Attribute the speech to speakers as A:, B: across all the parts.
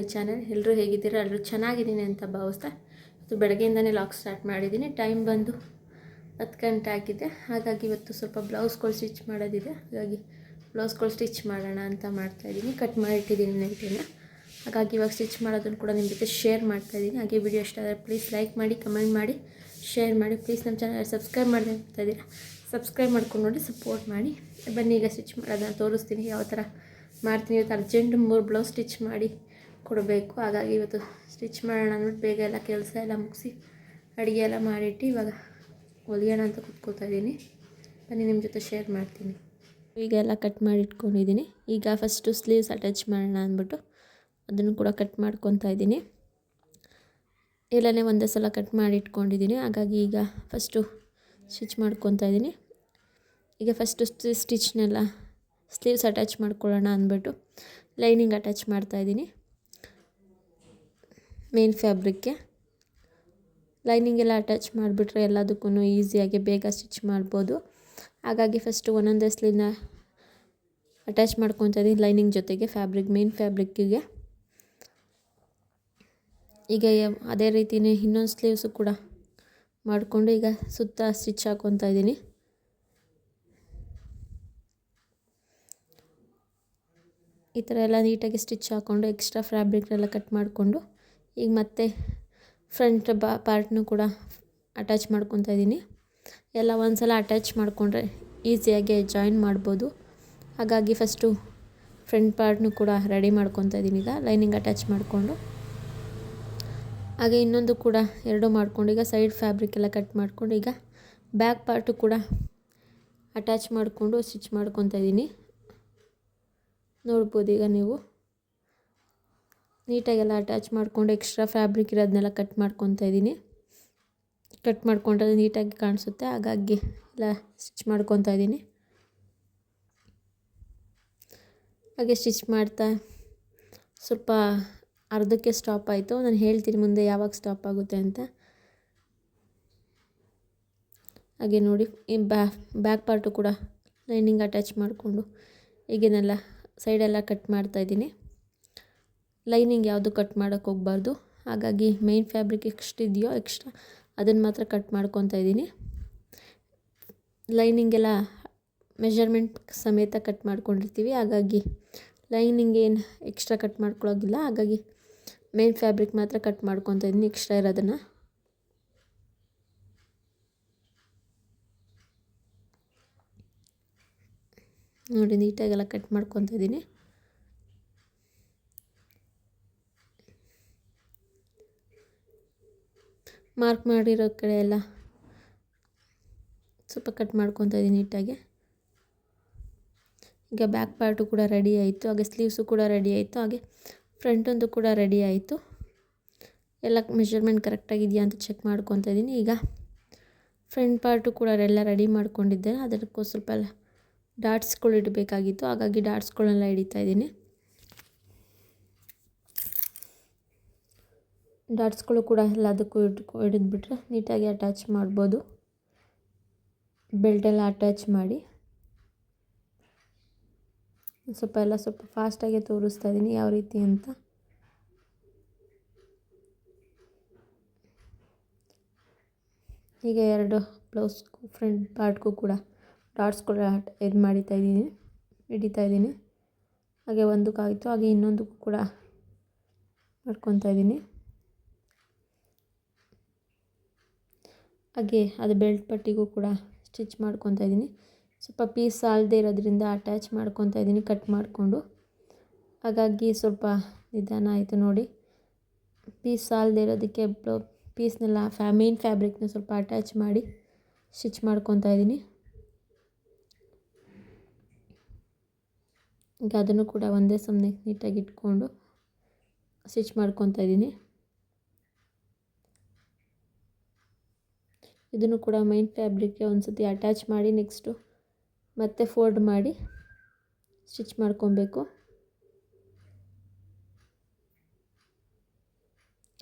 A: My channel. ಎಲ್ಲರೂ ಹೇಗಿದ್ದೀರಾ? ಎಲ್ಲರೂ ಚೆನ್ನಾಗಿದ್ದೀನಿ ಅಂತ ಭಾವಿಸ್ತಾ ಇವತ್ತು ಬೆಳಗ್ಗೆಯಿಂದನೇ ಲಾಗ್ ಸ್ಟಾರ್ಟ್ ಮಾಡಿದ್ದೀನಿ. ಟೈಮ್ ಬಂದು 10 ಗಂಟೆ ಆಗಿದೆ. ಹಾಗಾಗಿ ಇವತ್ತು ಸ್ವಲ್ಪ ಬ್ಲೌಸ್ಗಳು ಸ್ಟಿಚ್ ಮಾಡೋದಿದೆ. ಹಾಗಾಗಿ ಬ್ಲೌಸ್ಗಳು ಸ್ಟಿಚ್ ಮಾಡೋಣ ಅಂತ ಮಾಡ್ತಾಯಿದ್ದೀನಿ. ಕಟ್ ಮಾಡಿಟ್ಟಿದ್ದೀನಿ ನೈಟಿನ. ಹಾಗಾಗಿ ಇವಾಗ ಸ್ಟಿಚ್ ಮಾಡೋದನ್ನು ಕೂಡ ನಿಮ್ಮ ಜೊತೆ ಶೇರ್ ಮಾಡ್ತಾಯಿದ್ದೀನಿ. ಹಾಗೆ ವಿಡಿಯೋ ಇಷ್ಟ ಆದರೆ ಪ್ಲೀಸ್ ಲೈಕ್ ಮಾಡಿ, ಕಮೆಂಟ್ ಮಾಡಿ, ಶೇರ್ ಮಾಡಿ. ಪ್ಲೀಸ್ ನಮ್ಮ ಚಾನಲ್ ಸಬ್ಸ್ಕ್ರೈಬ್ ಮಾಡದೆ ಅಂತ ಇದ್ದೀರಾ, ಸಬ್ಸ್ಕ್ರೈಬ್ ಮಾಡ್ಕೊಂಡು ನೋಡಿ ಸಪೋರ್ಟ್ ಮಾಡಿ. ಬನ್ನಿ ಈಗ ಸ್ಟಿಚ್ ಮಾಡೋದನ್ನು ತೋರಿಸ್ತೀನಿ ಯಾವ ಥರ ಮಾಡ್ತೀನಿ. ಇವತ್ತು ಅರ್ಜೆಂಟ್ 3 ಬ್ಲೌಸ್ ಸ್ಟಿಚ್ ಮಾಡಿ ಕೊಡಬೇಕು. ಹಾಗಾಗಿ ಇವತ್ತು ಸ್ಟಿಚ್ ಮಾಡೋಣ ಅಂದ್ಬಿಟ್ಟು ಬೇಗ ಎಲ್ಲ ಕೆಲಸ ಎಲ್ಲ ಮುಗಿಸಿ ಅಡುಗೆ ಎಲ್ಲ ಮಾಡಿಟ್ಟು ಇವಾಗ ಹೊಲಿಯೋಣ ಅಂತ ಕೂತ್ಕೊಳ್ತಾ ಇದ್ದೀನಿ. ಬನ್ನಿ ನಿಮ್ಮ ಜೊತೆ ಶೇರ್ ಮಾಡ್ತೀನಿ. ಈಗ ಎಲ್ಲ ಕಟ್ ಮಾಡಿ ಇಟ್ಕೊಂಡಿದ್ದೀನಿ. ಈಗ ಫಸ್ಟು ಸ್ಲೀವ್ಸ್ ಅಟ್ಯಾಚ್ ಮಾಡೋಣ ಅಂದ್ಬಿಟ್ಟು ಅದನ್ನು ಕೂಡ ಕಟ್ ಮಾಡ್ಕೊತಾ ಇದ್ದೀನಿ. ಎಲ್ಲನೇ ಒಂದೇ ಸಲ ಕಟ್ ಮಾಡಿ ಇಟ್ಕೊಂಡಿದ್ದೀನಿ. ಹಾಗಾಗಿ ಈಗ ಫಸ್ಟು ಸ್ಟಿಚ್ ಮಾಡ್ಕೊತಾ ಇದ್ದೀನಿ. ಈಗ ಫಸ್ಟು ಸ್ಟಿಚ್ನೆಲ್ಲ ಸ್ಲೀವ್ಸ್ ಅಟ್ಯಾಚ್ ಮಾಡ್ಕೊಳ್ಳೋಣ ಅಂದ್ಬಿಟ್ಟು ಲೈನಿಂಗ್ ಅಟ್ಯಾಚ್ ಮಾಡ್ತಾಯಿದ್ದೀನಿ. ಮೇನ್ ಫ್ಯಾಬ್ರಿಕ್ಗೆ ಲೈನಿಂಗೆಲ್ಲ ಅಟ್ಯಾಚ್ ಮಾಡಿಬಿಟ್ರೆ ಎಲ್ಲದಕ್ಕೂ ಈಸಿಯಾಗಿ ಬೇಗ ಸ್ಟಿಚ್ ಮಾಡ್ಬೋದು. ಹಾಗಾಗಿ ಫಸ್ಟು ಒಂದೊಂದೇ ಸ್ಲೀವ್ನ ಅಟ್ಯಾಚ್ ಮಾಡ್ಕೊತಾ ಇದ್ದೀನಿ ಲೈನಿಂಗ್ ಜೊತೆಗೆ ಮೇನ್ ಫ್ಯಾಬ್ರಿಕ್ಕಿಗೆ. ಈಗ ಅದೇ ರೀತಿಯೇ ಇನ್ನೊಂದು ಸ್ಲೀವ್ಸು ಕೂಡ ಮಾಡಿಕೊಂಡು ಈಗ ಸುತ್ತ ಸ್ಟಿಚ್ ಹಾಕ್ಕೊತಾ ಇದ್ದೀನಿ. ಈ ಥರ ಎಲ್ಲ ನೀಟಾಗಿ ಸ್ಟಿಚ್ ಹಾಕ್ಕೊಂಡು ಎಕ್ಸ್ಟ್ರಾ ಫ್ಯಾಬ್ರಿಕ್ನೆಲ್ಲ ಕಟ್ ಮಾಡಿಕೊಂಡು ಈಗ ಮತ್ತೆ ಫ್ರಂಟ್ ಪಾರ್ಟ್ನೂ ಕೂಡ ಅಟ್ಯಾಚ್ ಮಾಡ್ಕೊತಾ ಇದ್ದೀನಿ. ಎಲ್ಲ ಒಂದು ಸಲ ಅಟ್ಯಾಚ್ ಮಾಡಿಕೊಂಡ್ರೆ ಈಸಿಯಾಗಿ ಜಾಯಿನ್ ಮಾಡ್ಬೋದು. ಹಾಗಾಗಿ ಫಸ್ಟು ಫ್ರಂಟ್ ಪಾರ್ಟ್ನೂ ಕೂಡ ರೆಡಿ ಮಾಡ್ಕೊತಾ ಇದ್ದೀನಿ. ಈಗ ಲೈನಿಂಗ್ ಅಟ್ಯಾಚ್ ಮಾಡಿಕೊಂಡು ಹಾಗೆ ಇನ್ನೊಂದು ಕೂಡ ಎರಡು ಮಾಡ್ಕೊಂಡು ಈಗ ಸೈಡ್ ಫ್ಯಾಬ್ರಿಕ್ ಎಲ್ಲ ಕಟ್ ಮಾಡಿಕೊಂಡು ಈಗ ಬ್ಯಾಕ್ ಪಾರ್ಟು ಕೂಡ ಅಟ್ಯಾಚ್ ಮಾಡಿಕೊಂಡು ಸ್ಟಿಚ್ ಮಾಡ್ಕೊತಾ ಇದ್ದೀನಿ. ನೋಡ್ಬೋದು ಈಗ ನೀವು ನೀಟಾಗೆಲ್ಲ ಅಟ್ಯಾಚ್ ಮಾಡಿಕೊಂಡು ಎಕ್ಸ್ಟ್ರಾ ಫ್ಯಾಬ್ರಿಕ್ ಇರೋದನ್ನೆಲ್ಲ ಕಟ್ ಮಾಡ್ಕೊತಾ ಇದ್ದೀನಿ. ಕಟ್ ಮಾಡಿಕೊಂಡ್ರೆ ನೀಟಾಗಿ ಕಾಣಿಸುತ್ತೆ. ಹಾಗಾಗಿ ಎಲ್ಲ ಸ್ಟಿಚ್ ಮಾಡ್ಕೊತಾ ಇದ್ದೀನಿ. ಹಾಗೆ ಸ್ಟಿಚ್ ಮಾಡ್ತಾ ಸ್ವಲ್ಪ ಅರ್ಧಕ್ಕೆ ಸ್ಟಾಪ್ ಆಯಿತು. ನಾನು ಹೇಳ್ತೀನಿ ಮುಂದೆ ಯಾವಾಗ ಸ್ಟಾಪ್ ಆಗುತ್ತೆ ಅಂತ. ಹಾಗೆ ನೋಡಿ ಈ ಬ್ಯಾಕ್ ಪಾರ್ಟು ಕೂಡ ಲೈನಿಂಗ್ ಅಟ್ಯಾಚ್ ಮಾಡಿಕೊಂಡು ಈಗೇನೆಲ್ಲ ಸೈಡೆಲ್ಲ ಕಟ್ ಮಾಡ್ತಾಯಿದ್ದೀನಿ. ಲೈನಿಂಗ್ ಯಾವುದು ಕಟ್ ಮಾಡೋಕ್ಕೆ ಹೋಗಬಾರ್ದು. ಹಾಗಾಗಿ ಮೇನ್ ಫ್ಯಾಬ್ರಿಕ್ ಎಷ್ಟಿದೆಯೋ ಎಕ್ಸ್ಟ್ರಾ ಅದನ್ನು ಮಾತ್ರ ಕಟ್ ಮಾಡ್ಕೊತಾ ಇದ್ದೀನಿ. ಲೈನಿಂಗೆಲ್ಲ ಮೆಷರ್ಮೆಂಟ್ ಸಮೇತ ಕಟ್ ಮಾಡ್ಕೊಂಡಿರ್ತೀವಿ. ಹಾಗಾಗಿ ಲೈನಿಂಗ್ ಏನು ಎಕ್ಸ್ಟ್ರಾ ಕಟ್ ಮಾಡ್ಕೊಳ್ಳೋಗಿಲ್ಲ. ಹಾಗಾಗಿ ಮೇನ್ ಫ್ಯಾಬ್ರಿಕ್ ಮಾತ್ರ ಕಟ್ ಮಾಡ್ಕೊತಾ ಇದ್ದೀನಿ ಎಕ್ಸ್ಟ್ರಾ ಇರೋದನ್ನು. ನೋಡಿ ನೀಟಾಗೆಲ್ಲ ಕಟ್ ಮಾಡ್ಕೊತಾ ಇದ್ದೀನಿ. ಮಾರ್ಕ್ ಮಾಡಿರೋ ಕಡೆ ಎಲ್ಲ ಸ್ವಲ್ಪ ಕಟ್ ಮಾಡ್ಕೊತಾ ಇದ್ದೀನಿ ನೀಟಾಗಿ. ಈಗ ಬ್ಯಾಕ್ ಪಾರ್ಟು ಕೂಡ ರೆಡಿ ಆಯಿತು. ಹಾಗೆ ಸ್ಲೀವ್ಸು ಕೂಡ ರೆಡಿ ಆಯಿತು. ಹಾಗೆ ಫ್ರಂಟೊಂದು ಕೂಡ ರೆಡಿ ಆಯಿತು. ಎಲ್ಲ ಮೆಷರ್ಮೆಂಟ್ ಕರೆಕ್ಟಾಗಿದೆಯಾ ಅಂತ ಚೆಕ್ ಮಾಡ್ಕೊತಾ ಇದ್ದೀನಿ. ಈಗ ಫ್ರಂಟ್ ಪಾರ್ಟು ಕೂಡ ಎಲ್ಲ ರೆಡಿ ಮಾಡ್ಕೊಂಡಿದ್ದೆ. ಅದಕ್ಕೂ ಸ್ವಲ್ಪ ಡಾಟ್ಸ್ಗಳು ಇಡಬೇಕಾಗಿತ್ತು. ಹಾಗಾಗಿ ಡಾಟ್ಸ್ಗಳನ್ನೆಲ್ಲ ಹಿಡಿತಾ ಇದ್ದೀನಿ. ಡಾಟ್ಸ್ಗಳು ಕೂಡ ಎಲ್ಲದಕ್ಕೂ ಹಿಡಿದ್ಬಿಟ್ರೆ ನೀಟಾಗಿ ಅಟ್ಯಾಚ್ ಮಾಡ್ಬೋದು. ಬೆಲ್ಟೆಲ್ಲ ಅಟ್ಯಾಚ್ ಮಾಡಿ ಸ್ವಲ್ಪ ಫಾಸ್ಟಾಗಿ ತೋರಿಸ್ತಾ ಇದ್ದೀನಿ ಯಾವ ರೀತಿ ಅಂತ. ಈಗ 2 ಬ್ಲೌಸ್ ಫ್ರಂಟ್ ಪಾರ್ಟ್ಗೂ ಕೂಡ ಡಾಟ್ಸ್ಗಳು ಹಿಡಿತಾ ಇದ್ದೀನಿ. ಹಾಗೆ ಒಂದಕ್ಕಾಯಿತು. ಹಾಗೆ ಇನ್ನೊಂದಕ್ಕೂ ಕೂಡ ಮಾಡ್ಕೊತಾ ಇದ್ದೀನಿ. ಹಾಗೆ ಅದು ಬೆಲ್ಟ್ ಪಟ್ಟಿಗೂ ಕೂಡ ಸ್ಟಿಚ್ ಮಾಡ್ಕೊತಾ ಇದ್ದೀನಿ. ಸ್ವಲ್ಪ ಪೀಸ್ ಸಾಲದೇ ಇರೋದ್ರಿಂದ ಅಟ್ಯಾಚ್ ಮಾಡ್ಕೊತಾ ಇದ್ದೀನಿ ಕಟ್ ಮಾಡಿಕೊಂಡು. ಹಾಗಾಗಿ ಸ್ವಲ್ಪ ನಿಧಾನ ಆಯಿತು ನೋಡಿ. ಪೀಸ್ ಸಾಲದೇ ಇರೋದಕ್ಕೆ ಪೀಸ್ನೆಲ್ಲ ಮೇನ್ ಫ್ಯಾಬ್ರಿಕ್ನ ಸ್ವಲ್ಪ ಅಟ್ಯಾಚ್ ಮಾಡಿ ಸ್ಟಿಚ್ ಮಾಡ್ಕೊತಾ ಇದ್ದೀನಿ. ಈಗ ಅದನ್ನು ಕೂಡ ಒಂದೇ ಸಮನೆ ನೀಟಾಗಿ ಇಟ್ಕೊಂಡು ಸ್ಟಿಚ್ ಮಾಡ್ಕೊತಾ ಇದ್ದೀನಿ. ಇದನ್ನು ಕೂಡ ಮೈನ್ ಫ್ಯಾಬ್ರಿಕ್ಗೆ ಒಂದು ಸತಿ ಅಟ್ಯಾಚ್ ಮಾಡಿ ನೆಕ್ಸ್ಟು ಮತ್ತೆ ಫೋಲ್ಡ್ ಮಾಡಿ ಸ್ಟಿಚ್ ಮಾಡ್ಕೊಬೇಕು.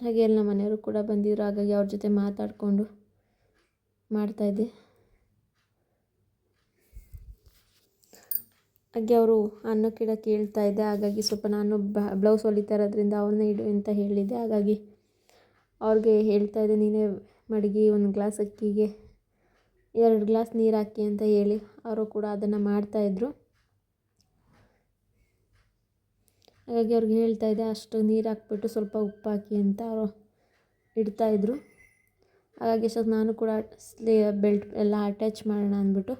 A: ಹಾಗೆ ಎಲ್ಲ ಮನೆಯವರು ಕೂಡ ಬಂದಿದ್ರು. ಹಾಗಾಗಿ ಅವ್ರ ಜೊತೆ ಮಾತಾಡಿಕೊಂಡು ಮಾಡ್ತಾಯಿದ್ದೆ. ಹಾಗೆ ಅವರು ಅನ್ನಕ್ಕಿಡಕ್ಕೆ ಹೇಳ್ತಾ ಇದ್ದೆ. ಹಾಗಾಗಿ ಸ್ವಲ್ಪ ನಾನು ಬ್ಲೌಸ್ ಹೊಲಿತಾ ಇರೋದ್ರಿಂದ ಅವ್ರನ್ನೇ ಇಡು ಅಂತ ಹೇಳಿದ್ದೆ. ಹಾಗಾಗಿ ಅವ್ರಿಗೆ ಹೇಳ್ತಾ ಇದ್ದೆ, ನೀನೇ ಮಡಗಿ 1 ಗ್ಲಾಸ್ ಅಕ್ಕಿಗೆ 2 ಗ್ಲಾಸ್ ನೀರು ಹಾಕಿ ಅಂತ ಹೇಳಿ ಅವರು ಕೂಡ ಅದನ್ನು ಮಾಡ್ತಾಯಿದ್ರು. ಹಾಗಾಗಿ ಅವ್ರಿಗೆ ಹೇಳ್ತಾ ಇದ್ದೆ, ಅಷ್ಟು ನೀರು ಹಾಕ್ಬಿಟ್ಟು ಸ್ವಲ್ಪ ಉಪ್ಪು ಹಾಕಿ ಅಂತ ಅವರು ಇಡ್ತಾಯಿದ್ರು. ಹಾಗಾಗಿ ಸ್ವಲ್ಪ ನಾನು ಕೂಡ ಬೆಲ್ಟ್ ಎಲ್ಲ ಅಟ್ಯಾಚ್ ಮಾಡೋಣ ಅಂದ್ಬಿಟ್ಟು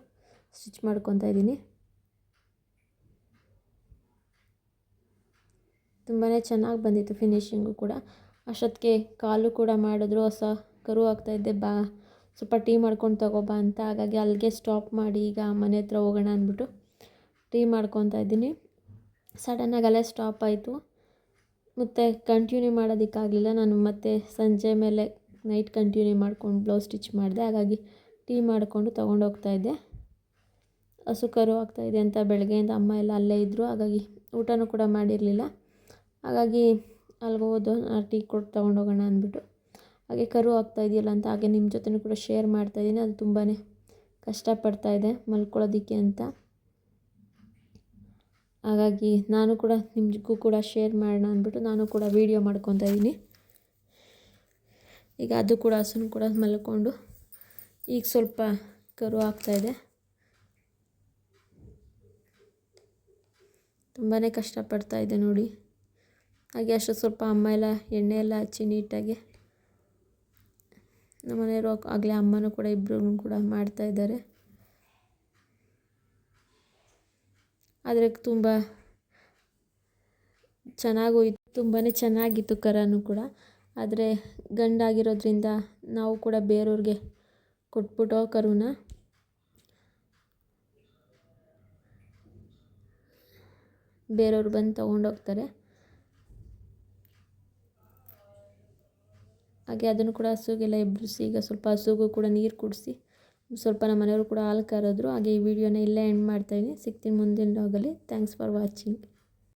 A: ಸ್ಟಿಚ್ ಮಾಡ್ಕೊತಾ ಇದ್ದೀನಿ. ತುಂಬಾ ಚೆನ್ನಾಗಿ ಬಂದಿತ್ತು ಫಿನಿಶಿಂಗು ಕೂಡ. ಅಷ್ಟೊತ್ತಿಗೆ ಕಾಲು ಕೂಡ ಮಾಡಿದ್ರು, ಹೊಸ ಕರು ಆಗ್ತಾಯಿದ್ದೆ, ಸ್ವಲ್ಪ ಟೀ ಮಾಡ್ಕೊಂಡು ತಗೋಬಾ ಅಂತ. ಹಾಗಾಗಿ ಅಲ್ಲಿಗೆ ಸ್ಟಾಪ್ ಮಾಡಿ ಈಗ ಮನೆ ಹತ್ರ ಹೋಗೋಣ ಅಂದ್ಬಿಟ್ಟು ಟೀ ಮಾಡ್ಕೊತಾ ಇದ್ದೀನಿ. ಸಡನ್ನಾಗಿ ಅಲ್ಲೇ ಸ್ಟಾಪ್ ಆಯಿತು, ಮತ್ತು ಕಂಟಿನ್ಯೂ ಮಾಡೋದಕ್ಕಾಗಲಿಲ್ಲ. ನಾನು ಮತ್ತೆ ಸಂಜೆ ಮೇಲೆ ನೈಟ್ ಕಂಟಿನ್ಯೂ ಮಾಡ್ಕೊಂಡು ಬ್ಲೌಸ್ ಸ್ಟಿಚ್ ಮಾಡಿದೆ. ಹಾಗಾಗಿ ಟೀ ಮಾಡಿಕೊಂಡು ತೊಗೊಂಡೋಗ್ತಾಯಿದ್ದೆ. ಹಸು ಕರು ಆಗ್ತಾಯಿದೆ ಅಂತ ಬೆಳಗ್ಗೆಯಿಂದ ಅಮ್ಮ ಎಲ್ಲ ಅಲ್ಲೇ ಇದ್ದರು. ಹಾಗಾಗಿ ಊಟನೂ ಕೂಡ ಮಾಡಿರಲಿಲ್ಲ. ಹಾಗಾಗಿ ಅಲ್ಲಿಗೆ ಹೋದು ಟೀ ಕೊಟ್ಟು ತೊಗೊಂಡೋಗೋಣ ಅಂದ್ಬಿಟ್ಟು. ಹಾಗೆ ಕರು ಆಗ್ತಾಯಿದೆಯಲ್ಲ ಅಂತ ಹಾಗೆ ನಿಮ್ಮ ಜೊತೆನೂ ಕೂಡ ಶೇರ್ ಮಾಡ್ತಾಯಿದ್ದೀನಿ. ಅದು ತುಂಬಾ ಕಷ್ಟಪಡ್ತಾಯಿದೆ ಮಲ್ಕೊಳ್ಳೋದಕ್ಕೆ ಅಂತ. ಹಾಗಾಗಿ ನಾನು ಕೂಡ ನಿಮಗೂ ಕೂಡ ಶೇರ್ ಮಾಡೋಣ ಅಂದ್ಬಿಟ್ಟು ನಾನು ಕೂಡ ವೀಡಿಯೋ ಮಾಡ್ಕೊತಾ ಇದ್ದೀನಿ. ಈಗ ಅದು ಕೂಡ ಹಸುನು ಕೂಡ ಮಲ್ಕೊಂಡು ಈಗ ಸ್ವಲ್ಪ ಕರು ಆಗ್ತಾಯಿದೆ. ತುಂಬಾ ಕಷ್ಟಪಡ್ತಾಯಿದೆ ನೋಡಿ. ಹಾಗೆ ಅಷ್ಟು ಸ್ವಲ್ಪ ಅಮ್ಮ ಎಲ್ಲ ಎಣ್ಣೆ ಎಲ್ಲ ಹಚ್ಚಿ ನೀಟಾಗಿ ನಮ್ಮ ಮನೆಯವರು ಆಗಲೇ ಅಮ್ಮನೂ ಕೂಡ ಇಬ್ಬರೂ ಕೂಡ ಮಾಡ್ತಾಯಿದ್ದಾರೆ. ಆದರೆ ತುಂಬ ಚೆನ್ನಾಗೋಯ್ತು, ತುಂಬಾ ಚೆನ್ನಾಗಿತ್ತು ಕರನೂ ಕೂಡ. ಆದರೆ ಗಂಡಾಗಿರೋದ್ರಿಂದ ನಾವು ಕೂಡ ಬೇರೆಯವ್ರಿಗೆ ಕೊಟ್ಬಿಟ್ಟು ಕರುನ ಬೇರೆಯವ್ರು ಬಂದು ತೊಗೊಂಡೋಗ್ತಾರೆ. ಹಾಗೆ ಅದನ್ನು ಕೂಡ ಹಸುಗೆಲ್ಲ ಎಬ್ಬರಿಸಿ ಈಗ ಸ್ವಲ್ಪ ಹಸುಗೂ ಕೂಡ ನೀರು ಕುಡಿಸಿ ಸ್ವಲ್ಪ ನಮ್ಮ ಮನೆಯವರು ಕೂಡ ಹಾಲು ಕರೆದ್ರು. ಹಾಗೆ ಈ ವಿಡಿಯೋನ ಇಲ್ಲೇ ಎಂಡ್ ಮಾಡ್ತಾಯಿದ್ದೀನಿ. ಸಿಗ್ತೀನಿ ಮುಂದಿನ ವ್ಲಾಗಲ್ಲಿ. Thanks for watching.